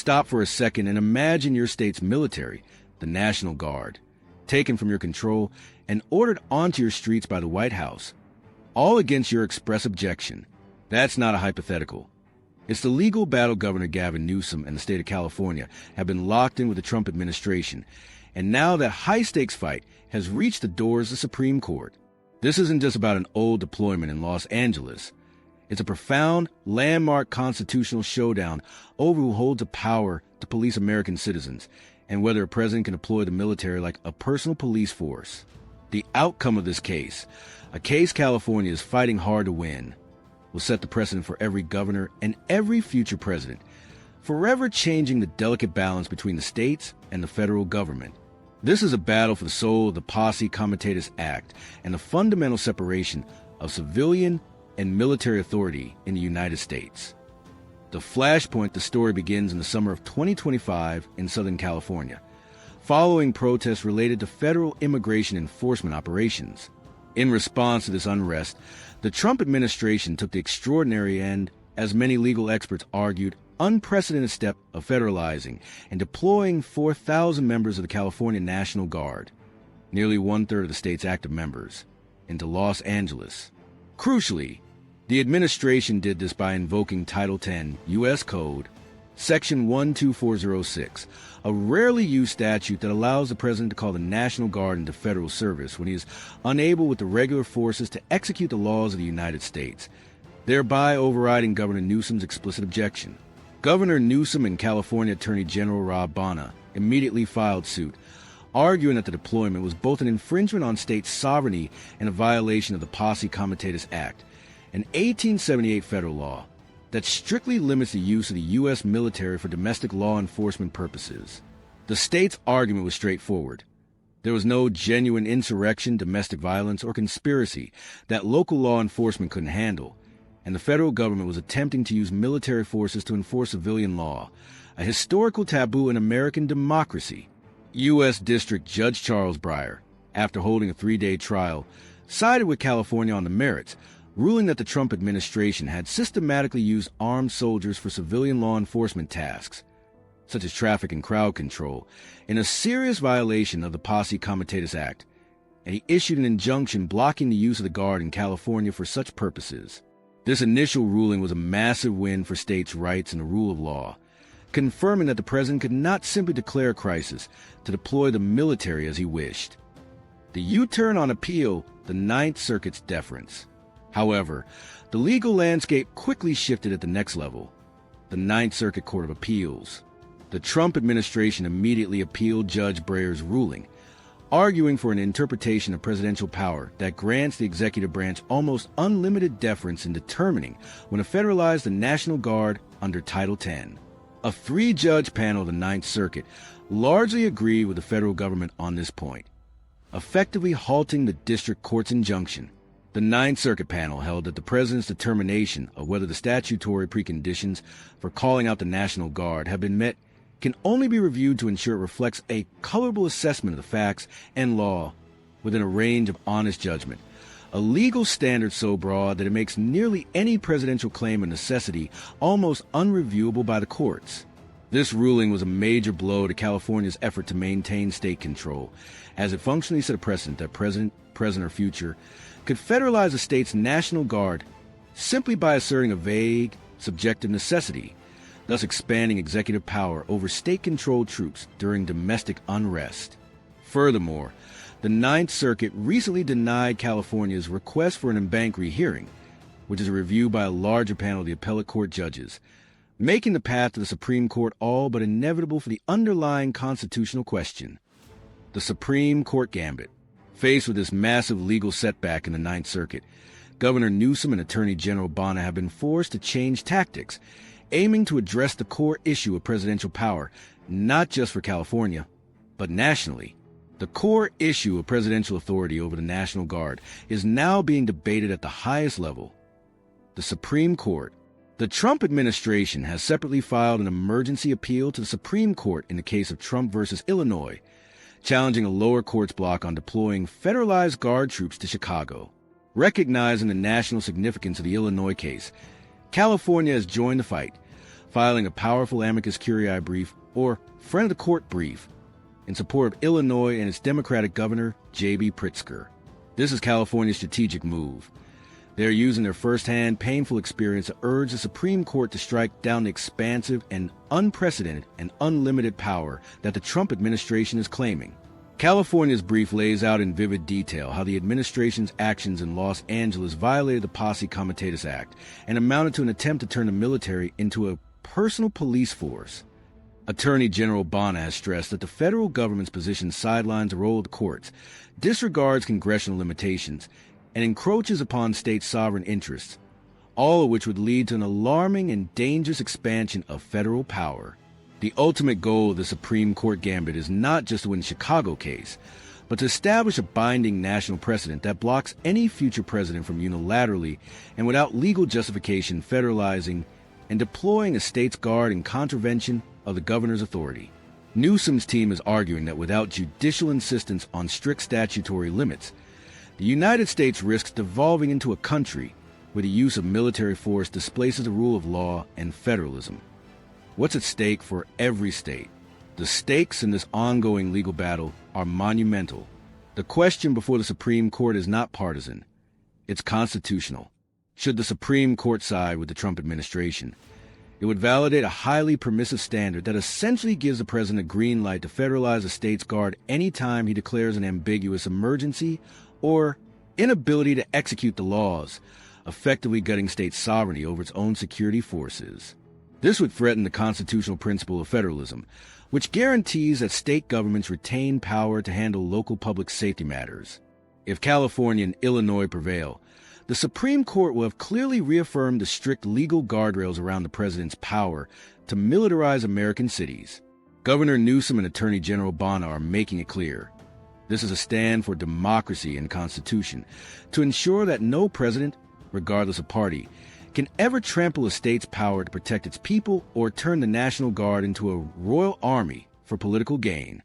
Stop for a second and imagine your state's military, the National Guard, taken from your control and ordered onto your streets by the White House, all against your express objection. That's not a hypothetical. It's the legal battle Governor Gavin Newsom and the state of California have been locked in with the Trump administration, and now that high-stakes fight has reached the doors of the Supreme Court. This isn't just about an old deployment in Los Angeles. It's a profound, landmark constitutional showdown over who holds the power to police American citizens and whether a president can deploy the military like a personal police force. The outcome of this case, a case California is fighting hard to win, will set the precedent for every governor and every future president, forever changing the delicate balance between the states and the federal government. This is a battle for the soul of the Posse Comitatus Act and the fundamental separation of civilian and military authority in the United States. The flashpoint, the story begins in the summer of 2025 in Southern California, following protests related to federal immigration enforcement operations. In response to this unrest, the Trump administration took the extraordinary and, as many legal experts argued, unprecedented step of federalizing and deploying 4,000 members of the California National Guard, nearly one-third of the state's active members, into Los Angeles. Crucially, the administration did this by invoking Title 10 U.S. Code, Section 12406, a rarely used statute that allows the president to call the National Guard into federal service when he is unable with the regular forces to execute the laws of the United States, thereby overriding Governor Newsom's explicit objection. Governor Newsom and California Attorney General Bonta immediately filed suit, arguing that the deployment was both an infringement on state sovereignty and a violation of the Posse Comitatus Act, an 1878 federal law that strictly limits the use of the U.S. military for domestic law enforcement purposes. The state's argument was straightforward. There was no genuine insurrection, domestic violence, or conspiracy that local law enforcement couldn't handle, and the federal government was attempting to use military forces to enforce civilian law, a historical taboo in American democracy. U.S. District Judge Charles Breyer, after holding a 3-day trial, sided with California on the merits, ruling that the Trump administration had systematically used armed soldiers for civilian law enforcement tasks, such as traffic and crowd control, in a serious violation of the Posse Comitatus Act, and he issued an injunction blocking the use of the Guard in California for such purposes. This initial ruling was a massive win for states' rights and the rule of law, confirming that the president could not simply declare a crisis to deploy the military as he wished. The U-turn on appeal, the Ninth Circuit's deference. However, the legal landscape quickly shifted at the next level, the Ninth Circuit Court of Appeals. The Trump administration immediately appealed Judge Breyer's ruling, arguing for an interpretation of presidential power that grants the executive branch almost unlimited deference in determining when to federalize the National Guard under Title 10. A 3-judge panel of the Ninth Circuit largely agreed with the federal government on this point, effectively halting the district court's injunction. The Ninth Circuit panel held that the president's determination of whether the statutory preconditions for calling out the National Guard have been met can only be reviewed to ensure it reflects a colorable assessment of the facts and law within a range of honest judgment, a legal standard so broad that it makes nearly any presidential claim of necessity almost unreviewable by the courts. This ruling was a major blow to California's effort to maintain state control, as it functionally set a precedent that president, present or future, could federalize a state's National Guard simply by asserting a vague, subjective necessity, thus expanding executive power over state-controlled troops during domestic unrest. Furthermore, the Ninth Circuit recently denied California's request for an en-banc rehearing, which is a review by a larger panel of the appellate court judges, making the path to the Supreme Court all but inevitable for the underlying constitutional question. The Supreme Court gambit. Faced with this massive legal setback in the Ninth Circuit, Governor Newsom and Attorney General Bonta have been forced to change tactics, aiming to address the core issue of presidential power, not just for California, but nationally. The core issue of presidential authority over the National Guard is now being debated at the highest level, the Supreme Court. The Trump administration has separately filed an emergency appeal to the Supreme Court in the case of Trump versus Illinois, challenging a lower court's block on deploying federalized Guard troops to Chicago. Recognizing the national significance of the Illinois case, California has joined the fight, filing a powerful amicus curiae brief, or friend of the court brief, in support of Illinois and its Democratic governor, J.B. Pritzker. This is California's strategic move. They are using their first-hand, painful experience to urge the Supreme Court to strike down the expansive and unprecedented and unlimited power that the Trump administration is claiming. California's brief lays out in vivid detail how the administration's actions in Los Angeles violated the Posse Comitatus Act and amounted to an attempt to turn the military into a personal police force. Attorney General Bonta has stressed that the federal government's position sidelines the role of the courts, disregards congressional limitations, and encroaches upon state sovereign interests, all of which would lead to an alarming and dangerous expansion of federal power. The ultimate goal of the Supreme Court gambit is not just to win the Chicago case, but to establish a binding national precedent that blocks any future president from unilaterally and without legal justification federalizing and deploying a state's guard in contravention of the governor's authority. Newsom's team is arguing that without judicial insistence on strict statutory limits, the United States risks devolving into a country where the use of military force displaces the rule of law and federalism. What's at stake for every state? The stakes in this ongoing legal battle are monumental. The question before the Supreme Court is not partisan. It's constitutional. Should the Supreme Court side with the Trump administration, it would validate a highly permissive standard that essentially gives the president a green light to federalize a state's guard anytime he declares an ambiguous emergency or inability to execute the laws, effectively gutting state sovereignty over its own security forces. This would threaten the constitutional principle of federalism, which guarantees that state governments retain power to handle local public safety matters. If California and Illinois prevail, the Supreme Court will have clearly reaffirmed the strict legal guardrails around the president's power to militarize American cities. Governor Newsom and Attorney General Bonta are making it clear. This is a stand for democracy and Constitution, to ensure that no president, regardless of party, can ever trample a state's power to protect its people or turn the National Guard into a royal army for political gain.